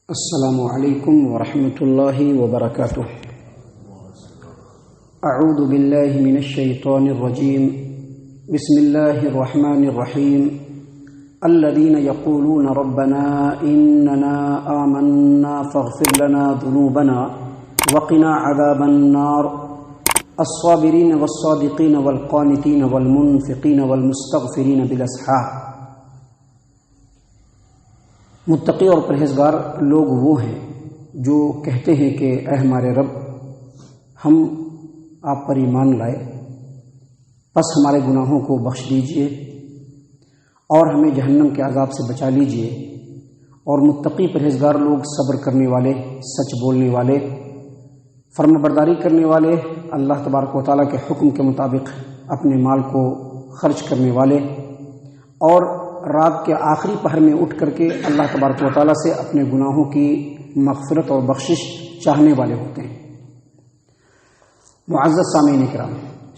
السلام علیکم ورحمۃ اللہ وبرکاتہ۔ اعوذ باللہ من الشیطان الرجیم، بسم اللہ الرحمن الرحیم۔ الذین یقولون ربنا اننا آمنا فاغفر لنا ذنوبنا وقنا عذاب النار الصابرین والصادقین والقانتین والمنفقین والمستغفرین بالاسحار۔ متقی اور پرہیزگار لوگ وہ ہیں جو کہتے ہیں کہ اے ہمارے رب، ہم آپ پر ایمان لائے، پس ہمارے گناہوں کو بخش دیجئے اور ہمیں جہنم کے عذاب سے بچا لیجئے۔ اور متقی پرہیزگار لوگ صبر کرنے والے، سچ بولنے والے، فرما برداری کرنے والے، اللہ تبارک و تعالیٰ کے حکم کے مطابق اپنے مال کو خرچ کرنے والے، اور رات کے آخری پہر میں اٹھ کر کے اللہ تبارک و تعالیٰ سے اپنے گناہوں کی مغفرت اور بخشش چاہنے والے ہوتے ہیں۔ معزز سامعین کرام،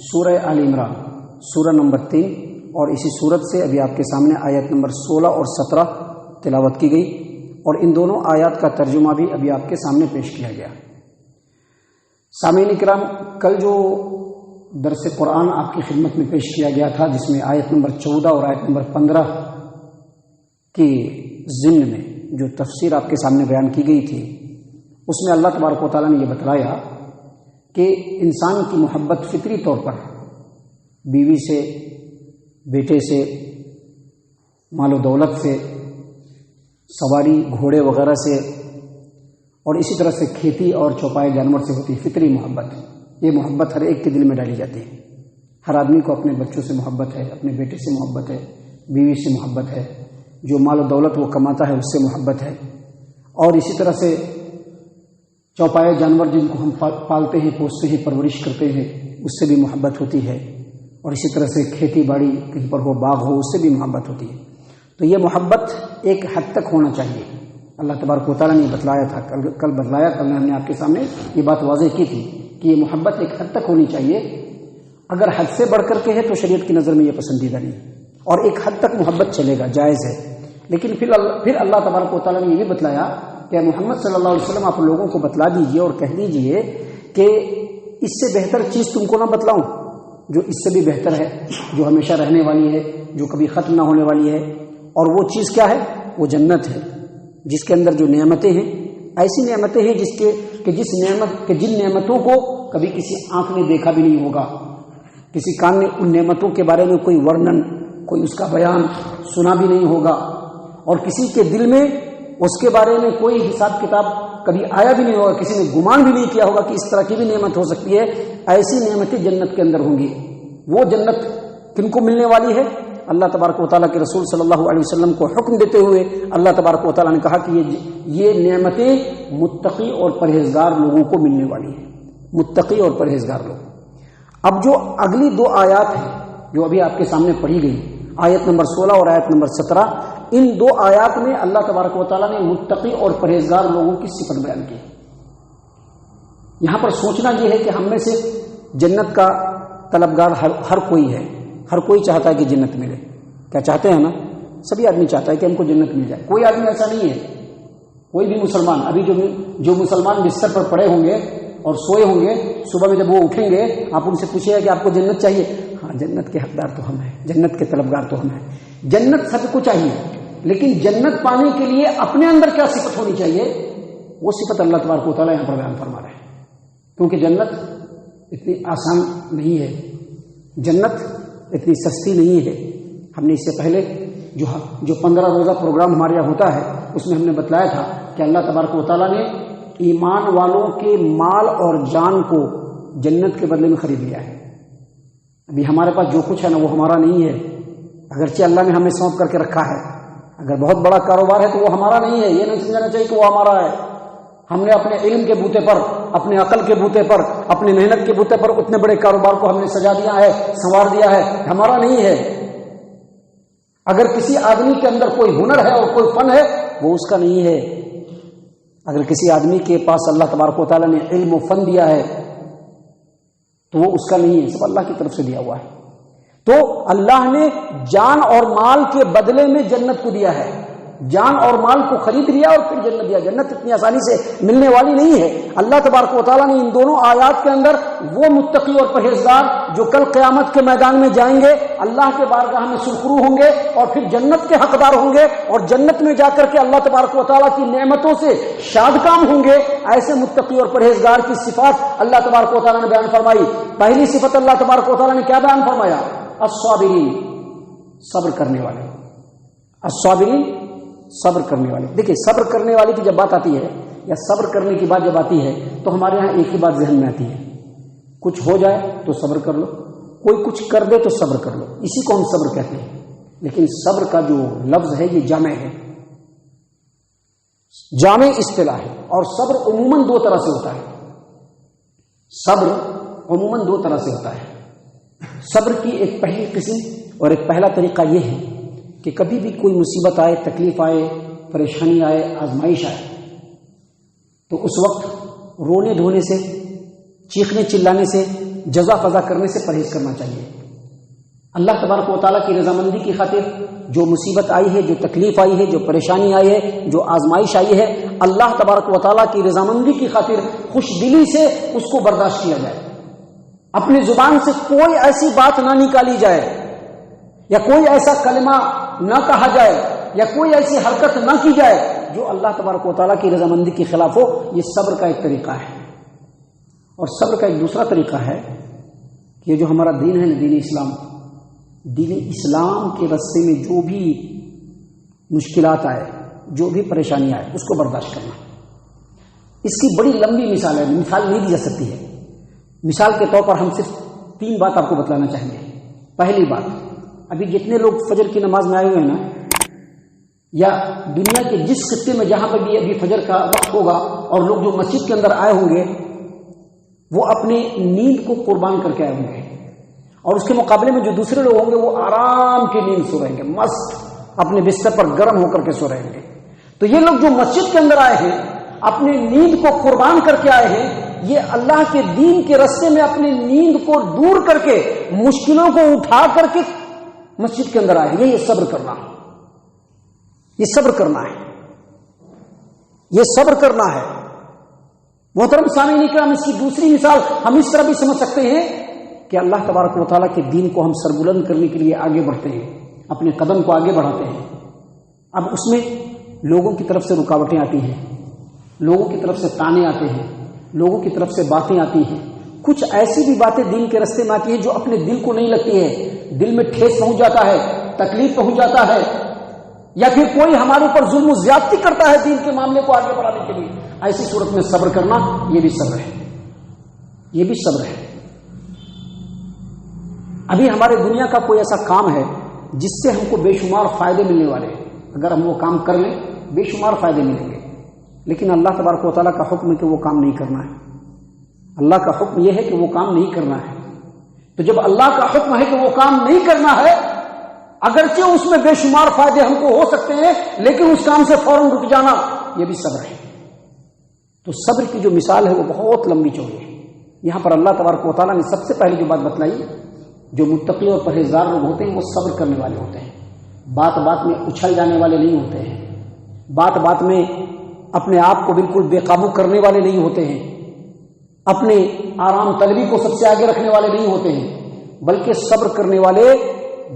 سورہ آل عمران سورہ نمبر 3 اور اسی سورت سے ابھی آپ کے سامنے آیت نمبر 16 اور 17 تلاوت کی گئی، اور ان دونوں آیات کا ترجمہ بھی ابھی آپ کے سامنے پیش کیا گیا۔ سامعین کرام، کل جو درس قرآن آپ کی خدمت میں پیش کیا گیا تھا، جس میں آیت نمبر 14 اور آیت نمبر 15 کی ضمن میں جو تفسیر آپ کے سامنے بیان کی گئی تھی، اس میں اللہ تبارک و تعالیٰ نے یہ بتلایا کہ انسان کی محبت فطری طور پر بیوی سے، بیٹے سے، مال و دولت سے، سواری گھوڑے وغیرہ سے، اور اسی طرح سے کھیتی اور چوپائے جانور سے ہوتی فطری محبت۔ یہ محبت ہر ایک کے دل میں ڈالی جاتی ہے۔ ہر آدمی کو اپنے بچوں سے محبت ہے، اپنے بیٹے سے محبت ہے، بیوی سے محبت ہے، جو مال و دولت وہ کماتا ہے اس سے محبت ہے، اور اسی طرح سے چوپائے جانور جن کو ہم پالتے ہیں، پوستے ہیں، پرورش کرتے ہیں، اس سے بھی محبت ہوتی ہے، اور اسی طرح سے کھیتی باڑی کہیں پر ہو، باغ ہو، اس سے بھی محبت ہوتی ہے۔ تو یہ محبت ایک حد تک ہونا چاہیے۔ اللہ تبارک و تعالیٰ نے یہ بتلایا تھا، کل بتلایا، کل ہم نے آپ کے سامنے یہ بات واضح کی تھی کہ یہ محبت ایک حد تک ہونی چاہیے۔ اگر حد سے بڑھ کر کے ہے تو شریعت کی نظر میں یہ پسندیدہ نہیں، اور ایک حد تک محبت چلے گا، جائز ہے۔ لیکن پھر اللہ تبارک و تعالیٰ نے یہ بھی بتلایا کہ محمد صلی اللہ علیہ وسلم آپ لوگوں کو بتلا دیجئے اور کہہ دیجئے کہ اس سے بہتر چیز تم کو نہ بتلاؤں جو اس سے بھی بہتر ہے، جو ہمیشہ رہنے والی ہے، جو کبھی ختم نہ ہونے والی ہے، اور وہ چیز کیا ہے؟ وہ جنت ہے، جس کے اندر جو نعمتیں ہیں، ایسی نعمتیں ہیں جن نعمتوں کو کبھی کسی آنکھ نے دیکھا بھی نہیں ہوگا، کسی کان نے ان نعمتوں کے بارے میں کوئی ورنن، کوئی اس کا بیان سنا بھی نہیں ہوگا، اور کسی کے دل میں اس کے بارے میں کوئی حساب کتاب کبھی آیا بھی نہیں ہوگا، کسی نے گمان بھی نہیں کیا ہوگا کہ اس طرح کی بھی نعمت ہو سکتی ہے۔ ایسی نعمتیں جنت کے اندر ہوں گی۔ وہ جنت کن کو ملنے والی ہے؟ اللہ تبارک و تعالیٰ کے رسول صلی اللہ علیہ وسلم کو حکم دیتے ہوئے اللہ تبارک و تعالیٰ نے کہا کہ یہ نعمتیں متقی اور پرہیزگار لوگوں کو ملنے والی ہیں۔ متقی اور پرہیزگار لوگ۔ اب جو اگلی دو آیات ہیں جو ابھی آپ کے سامنے پڑھی گئی، آیت نمبر 16 اور آیت نمبر 17، ان دو آیات میں اللہ تبارک و تعالیٰ نے متقی اور پرہیزگار لوگوں کی صفت بیان کی۔ یہاں پر سوچنا یہ ہے کہ ہم میں سے جنت کا طلبگار ہر کوئی ہے، ہر کوئی چاہتا ہے کہ جنت ملے۔ کیا چاہتے ہیں نا؟ سبھی آدمی چاہتا ہے کہ ہم کو جنت مل جائے۔ کوئی آدمی ایسا نہیں ہے، کوئی بھی مسلمان، ابھی جو مسلمان بستر پر پڑے ہوں گے اور سوئے ہوں گے، صبح میں جب وہ اٹھیں گے آپ ان سے پوچھیے کہ آپ کو جنت چاہیے؟ ہاں، جنت کے حقدار تو ہم ہیں، جنت کے طلبگار تو ہم ہیں۔ جنت سب کو چاہیے، لیکن جنت پانے کے لیے اپنے اندر کیا صفت ہونی چاہیے؟ وہ صفت اللہ تبارک و تعالیٰ یہاں پر بیان فرما رہے ہیں، کیونکہ جنت اتنی آسان نہیں ہے، جنت اتنی سستی نہیں ہے۔ ہم نے اس سے پہلے جو 15 روزہ پروگرام ہمارے یہاں ہوتا ہے، اس میں ہم نے بتلایا تھا کہ اللہ تبارک و تعالیٰ نے ایمان والوں کے مال اور جان کو جنت کے بدلے میں خرید لیا ہے۔ ابھی ہمارے پاس جو کچھ ہے نا وہ ہمارا نہیں ہے، اگرچہ اللہ نے ہمیں سونپ کر کے رکھا ہے۔ اگر بہت بڑا کاروبار ہے تو وہ ہمارا نہیں ہے، یہ نہیں سمجھنا چاہیے کہ وہ ہمارا ہے۔ ہم نے اپنے علم کے بوتے پر، اپنے عقل کے بوتے پر، اپنی محنت کے بوتے پر اتنے بڑے کاروبار کو ہم نے سجا دیا ہے، سنوار دیا ہے، ہمارا نہیں ہے۔ اگر کسی آدمی کے اندر کوئی ہنر ہے اور کوئی فن ہے، وہ اس کا نہیں ہے۔ اگر کسی آدمی کے پاس اللہ تبارک و تعالیٰ نے علم و فن دیا ہے تو وہ اس کا نہیں ہے، سب اللہ کی طرف سے دیا ہوا ہے۔ تو اللہ نے جان اور مال کے بدلے میں جنت کو دیا ہے۔ جان اور مال کو خرید لیا اور پھر جنت دیا. جنت اتنی آسانی سے ملنے والی نہیں ہے. اللہ تبارک و تعالیٰ نے ان دونوں آیات کے اندر وہ متقی اور پرہیزگار جو کل قیامت کے میدان میں جائیں گے, اللہ کے بارگاہ میں سرخرو ہوں گے اور پھر جنت کے حقدار ہوں گے اور جنت میں جا کر کے اللہ تبارک و تعالیٰ کی نعمتوں سے شادکام ہوں گے, ایسے متقی اور پرہیزگار کی صفات اللہ تبارک و تعالیٰ نے بیان فرمائی. پہلی صفت اللہ تبارک و تعالیٰ نے کیا بیان فرمایا؟ الصابرین, صبر کرنے والے. الصابرین, صبر کرنے والے. دیکھیں صبر کرنے والے کی جب بات آتی ہے یا صبر کرنے کی بات جب آتی ہے تو ہمارے ہاں ایک ہی بات ذہن میں آتی ہے, کچھ ہو جائے تو صبر کر لو, کوئی کچھ کر دے تو صبر کر لو, اسی کو ہم صبر کہتے ہیں. لیکن صبر کا جو لفظ ہے یہ جامع ہے, جامع اصطلاح ہے. اور صبر عموماً دو طرح سے ہوتا ہے. صبر عموماً دو طرح سے ہوتا ہے. صبر کی ایک پہلی قسم اور ایک پہلا طریقہ یہ ہے کہ کبھی بھی کوئی مصیبت آئے, تکلیف آئے, پریشانی آئے, آزمائش آئے تو اس وقت رونے دھونے سے, چیخنے چلانے سے, جزا فضا کرنے سے پرہیز کرنا چاہیے. اللہ تبارک و تعالیٰ کی رضامندی کی خاطر جو مصیبت آئی ہے, جو تکلیف آئی ہے, جو پریشانی آئی ہے, جو آزمائش آئی ہے, اللہ تبارک و تعالیٰ کی رضامندی کی خاطر خوش دلی سے اس کو برداشت کیا جائے. اپنی زبان سے کوئی ایسی بات نہ نکالی جائے یا کوئی ایسا کلمہ نہ کہا جائے یا کوئی ایسی حرکت نہ کی جائے جو اللہ تبارک و تعالیٰ کی رضامندی کے خلاف ہو. یہ صبر کا ایک طریقہ ہے. اور صبر کا ایک دوسرا طریقہ ہے کہ یہ جو ہمارا دین ہے نا, دین اسلام, دین اسلام کے راستے میں جو بھی مشکلات آئے, جو بھی پریشانی آئے, اس کو برداشت کرنا. اس کی بڑی لمبی مثال ہے, مثال نہیں دی جا سکتی ہے. مثال کے طور پر ہم صرف 3 بات آپ کو بتلانا چاہیں گے. پہلی بات, ابھی جتنے لوگ فجر کی نماز میں آئے ہوئے ہیں نا, یا دنیا کے جس خطے میں جہاں پر بھی ابھی فجر کا وقت ہوگا, اور لوگ جو مسجد کے اندر آئے ہوں گے وہ اپنے نیند کو قربان کر کے آئے ہوں گے, اور اس کے مقابلے میں جو دوسرے لوگ ہوں گے وہ آرام کی نیند سو رہیں گے, مست اپنے بستر پر گرم ہو کر کے سو رہیں گے. تو یہ لوگ جو مسجد کے اندر آئے ہیں, اپنے نیند کو قربان کر کے آئے ہیں, یہ اللہ کے دین کے راستے میں اپنی نیند کو دور کر کے, مشکلوں کو اٹھا کر کے مسجد کے اندر آئے. یہ صبر کرنا, یہ صبر کرنا ہے, یہ صبر کرنا ہے. محترم سامعین کرام, اس کی دوسری مثال ہم اس طرح بھی سمجھ سکتے ہیں کہ اللہ تبارک و تعالیٰ کے دین کو ہم سربلند کرنے کے لیے آگے بڑھتے ہیں, اپنے قدم کو آگے بڑھاتے ہیں. اب اس میں لوگوں کی طرف سے رکاوٹیں آتی ہیں, لوگوں کی طرف سے تانے آتے ہیں, لوگوں کی طرف سے باتیں آتی ہیں. کچھ ایسی بھی باتیں دین کے راستے میں آتی ہیں جو اپنے دل کو نہیں لگتی ہے, دل میں ٹھیس پہنچ جاتا ہے, تکلیف پہنچ جاتا ہے, یا پھر کوئی ہمارے اوپر ظلم و زیادتی کرتا ہے دین کے معاملے کو آگے بڑھانے کے لیے. ایسی صورت میں صبر کرنا یہ بھی صبر ہے, یہ بھی صبر ہے. ابھی ہمارے دنیا کا کوئی ایسا کام ہے جس سے ہم کو بے شمار فائدے ملنے والے ہیں, اگر ہم وہ کام کر لیں بے شمار فائدے ملیں گے, لیکن اللہ تبارک و تعالیٰ کا حکم ہے کہ وہ کام نہیں کرنا ہے. اللہ کا حکم یہ ہے کہ وہ کام نہیں کرنا ہے. تو جب اللہ کا حکم ہے کہ وہ کام نہیں کرنا ہے, اگرچہ اس میں بے شمار فائدے ہم کو ہو سکتے ہیں, لیکن اس کام سے فوراً رک جانا یہ بھی صبر ہے. تو صبر کی جو مثال ہے وہ بہت لمبی چوڑی ہے. یہاں پر اللہ تبارک و تعالیٰ نے سب سے پہلے جو بات بتلائی, جو متقی اور پرہیزگار لوگ ہوتے ہیں وہ صبر کرنے والے ہوتے ہیں. بات بات میں اچھل جانے والے نہیں ہوتے ہیں, بات بات میں اپنے آپ کو بالکل بے قابو کرنے والے نہیں ہوتے ہیں, اپنے آرام طلبی کو سب سے آگے رکھنے والے نہیں ہوتے ہیں, بلکہ صبر کرنے والے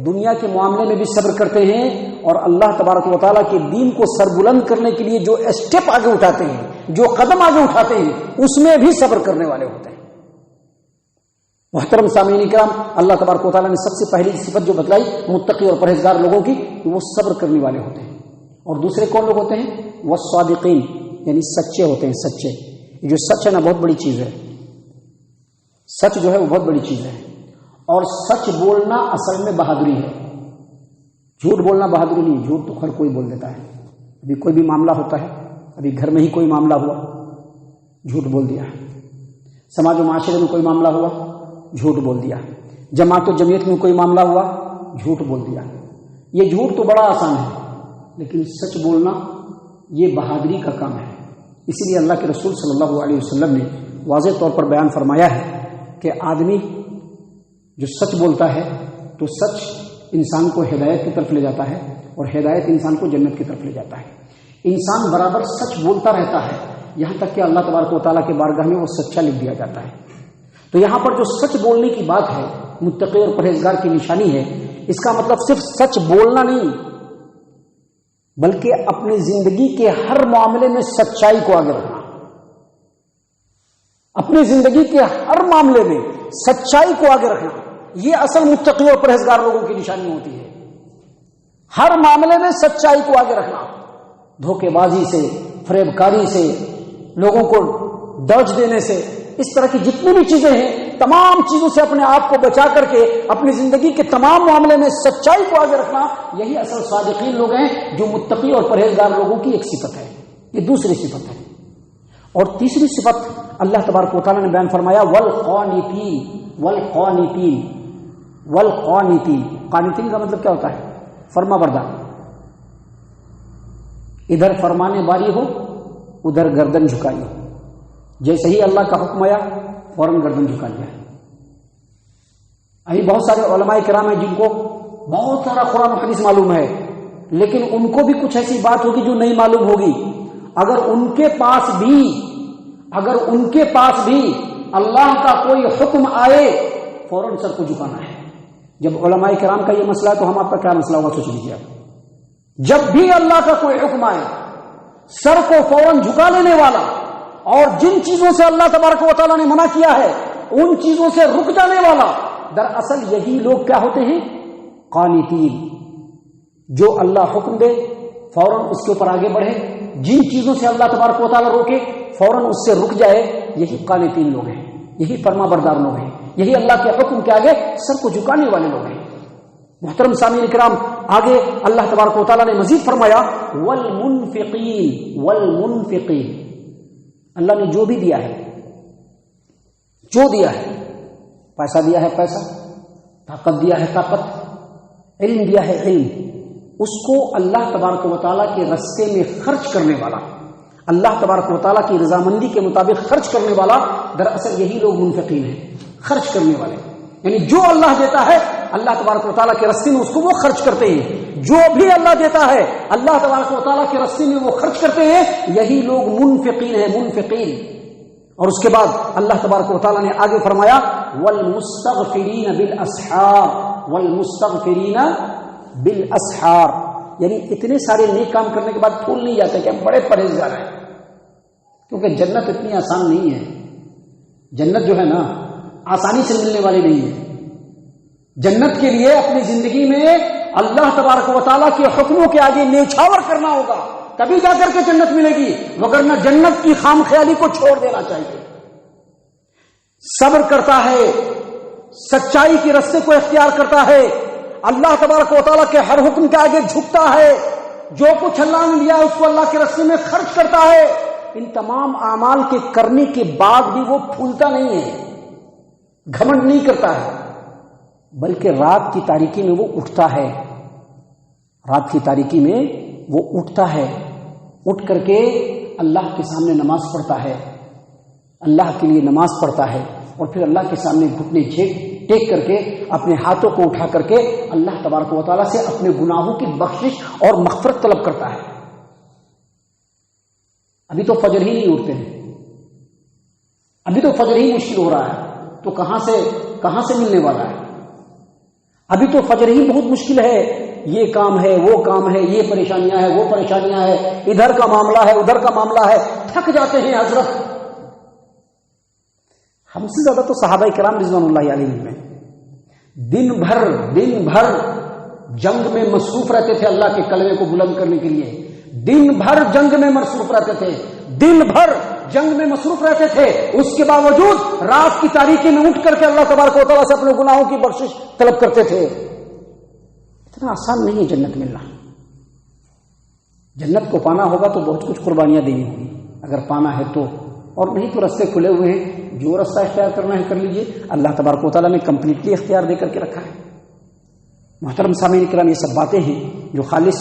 دنیا کے معاملے میں بھی صبر کرتے ہیں, اور اللہ تبارک و تعالیٰ کے دین کو سربلند کرنے کے لیے جو اسٹیپ آگے اٹھاتے ہیں, جو قدم آگے اٹھاتے ہیں, اس میں بھی صبر کرنے والے ہوتے ہیں. محترم سامعین کرام, اللہ تبارک و تعالیٰ نے سب سے پہلی صفت جو بتلائی متقی اور پرہیزگار لوگوں کی, وہ صبر کرنے والے ہوتے ہیں. اور دوسرے کون لوگ ہوتے ہیں؟ والصادقین, یعنی سچے ہوتے ہیں. سچے, یہ جو سچ ہے نا بہت بڑی چیز ہے. سچ جو ہے وہ بہت بڑی چیز ہے, اور سچ بولنا اصل میں بہادری ہے. جھوٹ بولنا بہادری نہیں, جھوٹ تو ہر کوئی بول دیتا ہے. ابھی کوئی بھی معاملہ ہوتا ہے, ابھی گھر میں ہی کوئی معاملہ ہوا, جھوٹ بول دیا. سماج و معاشرے میں کوئی معاملہ ہوا, جھوٹ بول دیا. جماعت و جمعیت میں کوئی معاملہ ہوا, جھوٹ بول دیا. یہ جھوٹ تو بڑا آسان ہے, لیکن سچ بولنا یہ بہادری کا کام ہے. اسی لیے اللہ کے رسول صلی اللہ علیہ وسلم نے واضح طور پر بیان فرمایا ہے کہ آدمی جو سچ بولتا ہے تو سچ انسان کو ہدایت کی طرف لے جاتا ہے, اور ہدایت انسان کو جنت کی طرف لے جاتا ہے. انسان برابر سچ بولتا رہتا ہے یہاں تک کہ اللہ تبارک و تعالیٰ کے بارگاہ میں وہ سچا لکھ دیا جاتا ہے. تو یہاں پر جو سچ بولنے کی بات ہے متقی اور پرہیزگار کی نشانی ہے. اس کا مطلب صرف سچ بولنا نہیں بلکہ اپنی زندگی کے ہر معاملے میں سچائی کو آگے رکھنا. اپنی زندگی کے ہر معاملے میں سچائی کو آگے رکھنا یہ اصل متقی اور پرہیزگار لوگوں کی نشانی ہوتی ہے. ہر معاملے میں سچائی کو آگے رکھنا. دھوکے بازی سے، فریب کاری سے، لوگوں کو ڈوج دینے سے، اس طرح کی جتنی بھی چیزیں ہیں تمام چیزوں سے اپنے آپ کو بچا کر کے اپنی زندگی کے تمام معاملے میں سچائی کو آگے رکھنا یہی اصل صادقین لوگ ہیں جو متقی اور پرہیزگار لوگوں کی ایک صفت ہے. یہ دوسری صفت ہے. اور تیسری صفت اللہ تبارک و تعالیٰ نے بیان فرمایا والقانتین. والقانتین والقانتین قانتین کا مطلب کیا ہوتا ہے؟ فرما بردار. ادھر فرمانے باری ہو ادھر گردن جھکائی ہو. جیسے ہی اللہ کا حکم آیا فوراً گردن جھکا لیا. ابھی بہت سارے علماء کرام ہیں جن کو بہت سارا قرآن و حدیث معلوم ہے لیکن ان کو بھی کچھ ایسی بات ہوگی جو نہیں معلوم ہوگی. اگر ان کے پاس بھی اللہ کا کوئی حکم آئے فوراً سر کو جھکانا ہے. جب علماء کرام کا یہ مسئلہ ہے تو ہم آپ کا کیا مسئلہ ہوگا سوچ لیجیے. جب بھی اللہ کا کوئی حکم آئے سر کو فوراً جھکا لینے والا اور جن چیزوں سے اللہ تبارک و تعالیٰ نے منع کیا ہے ان چیزوں سے رک جانے والا دراصل یہی لوگ کیا ہوتے ہیں؟ قانتین. جو اللہ حکم دے فوراً اس کے اوپر آگے بڑھے، جن چیزوں سے اللہ تبارک و تعالیٰ روکے فوراً اس سے رک جائے. یہی قانتین لوگ ہیں، یہی فرما بردار لوگ ہیں، یہی اللہ کے حکم کے آگے سر کو جھکانے والے لوگ ہیں. محترم سامعین کرام آگے اللہ تبارک و تعالیٰ نے مزید فرمایا والمنفقین. والمنفقین اللہ نے جو بھی دیا ہے، جو دیا ہے، پیسہ دیا ہے پیسہ، طاقت دیا ہے طاقت، علم دیا ہے علم، اس کو اللہ تبارک و تعالیٰ کے راستے میں خرچ کرنے والا، اللہ تبارک و تعالیٰ کی رضامندی کے مطابق خرچ کرنے والا دراصل یہی لوگ منفقین ہیں. خرچ کرنے والے یعنی جو اللہ دیتا ہے اللہ تبارک و تعالیٰ کے راستے میں اس کو وہ خرچ کرتے ہیں. جو بھی اللہ دیتا ہے اللہ تبارک و تعالیٰ کے راستے میں وہ خرچ کرتے ہیں. یہی لوگ منفقین ہیں، منفقین. اور اس کے بعد اللہ تبارک و تعالیٰ نے آگے فرمایا والمستغفرین بالاسحار. والمستغفرین بالاسحار یعنی اتنے سارے نیک کام کرنے کے بعد بھول نہیں جاتے کہ ہم بڑے پرہیزگار ہیں. کیونکہ جنت اتنی آسان نہیں ہے. جنت جو ہے نا آسانی سے ملنے والی نہیں ہے. جنت کے لیے اپنی زندگی میں اللہ تبارک و تعالیٰ کے حکموں کے آگے نیچھاور کرنا ہوگا تبھی جا کر کے جنت ملے گی، وگرنہ جنت کی خام خیالی کو چھوڑ دینا چاہیے. صبر کرتا ہے، سچائی کے راستے کو اختیار کرتا ہے، اللہ تبارک و تعالیٰ کے ہر حکم کے آگے جھکتا ہے، جو کچھ اللہ نے دیا اس کو اللہ کے راستے میں خرچ کرتا ہے. ان تمام اعمال کے کرنے کے بعد بھی وہ پھولتا نہیں ہے، گھمنڈ نہیں کرتا ہے، بلکہ رات کی تاریکی میں وہ اٹھتا ہے. رات کی تاریکی میں وہ اٹھتا ہے، اٹھ کر کے اللہ کے سامنے نماز پڑھتا ہے، اللہ کے لیے نماز پڑھتا ہے، اور پھر اللہ کے سامنے گھٹنے ٹیک کر کے اپنے ہاتھوں کو اٹھا کر کے اللہ تبارک و تعالیٰ سے اپنے گناہوں کی بخشش اور مغفرت طلب کرتا ہے. ابھی تو فجر ہی نہیں اٹھتے ہیں، ابھی تو فجر ہی مشکل ہو رہا ہے، تو کہاں سے ملنے والا ہے؟ ابھی تو فجر ہی بہت مشکل ہے، یہ کام ہے وہ کام ہے، یہ پریشانیاں ہیں وہ پریشانیاں ہیں، ادھر کا معاملہ ہے ادھر کا معاملہ ہے، تھک جاتے ہیں حضرت. ہم سے زیادہ تو صحابہ کرام رضوان اللہ علیہم میں دن بھر جنگ میں مصروف رہتے تھے اللہ کے کلمے کو بلند کرنے کے لیے. دن بھر جنگ میں مصروف رہتے تھے، دن بھر جنگ میں مصروف رہتے تھے. اس کے باوجود رات کی تاریکی میں اٹھ کر کے اللہ تبارک و تعالیٰ سے اپنے گناہوں کی بخشش طلب کرتے تھے. اتنا آسان نہیں ہے جنت ملنا. جنت کو پانا ہوگا تو بہت کچھ قربانیاں دینی ہوگی اگر پانا ہے تو، اور نہیں تو راستے کھلے ہوئے ہیں، جو راستہ اختیار کرنا ہے کر لیجئے. اللہ تبارک و تعالیٰ نے کمپلیٹلی اختیار دے کر کے رکھا ہے. محترم سامعین کرام، یہ سب باتیں ہیں جو خالص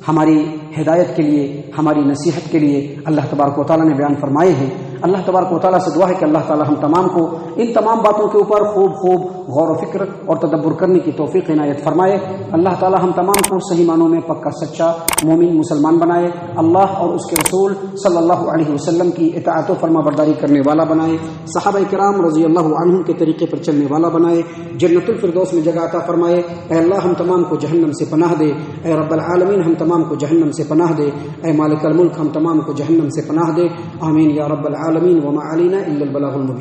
ہماری ہدایت کے لیے، ہماری نصیحت کے لیے اللہ تبارک و تعالیٰ نے بیان فرمائے ہیں. اللہ تبارک و تعالیٰ سے دعا ہے کہ اللہ تعالیٰ ہم تمام کو ان تمام باتوں کے اوپر خوب غور و فکر اور تدبر کرنے کی توفیق عنایت فرمائے۔ اللہ تعالیٰ ہم تمام کو صحیح معنوں میں پکا سچا مومن مسلمان بنائے، اللہ اور اس کے رسول صلی اللہ علیہ وسلم کی اطاعت و فرما برداری کرنے والا بنائے، صحابہ کرام رضی اللہ عنہم کے طریقے پر چلنے والا بنائے، جنت الفردوس میں جگہ عطا فرمائے۔ اے اللہ ہم تمام کو جہنم سے پناہ دے، اے رب العالمین ہم تمام کو جہنم سے پناہ دے، اے مالک الملک ہم تمام کو جہنم سے پناہ دے، آمین یا رب العالمین۔ وما علینا الا البلاغ المبین۔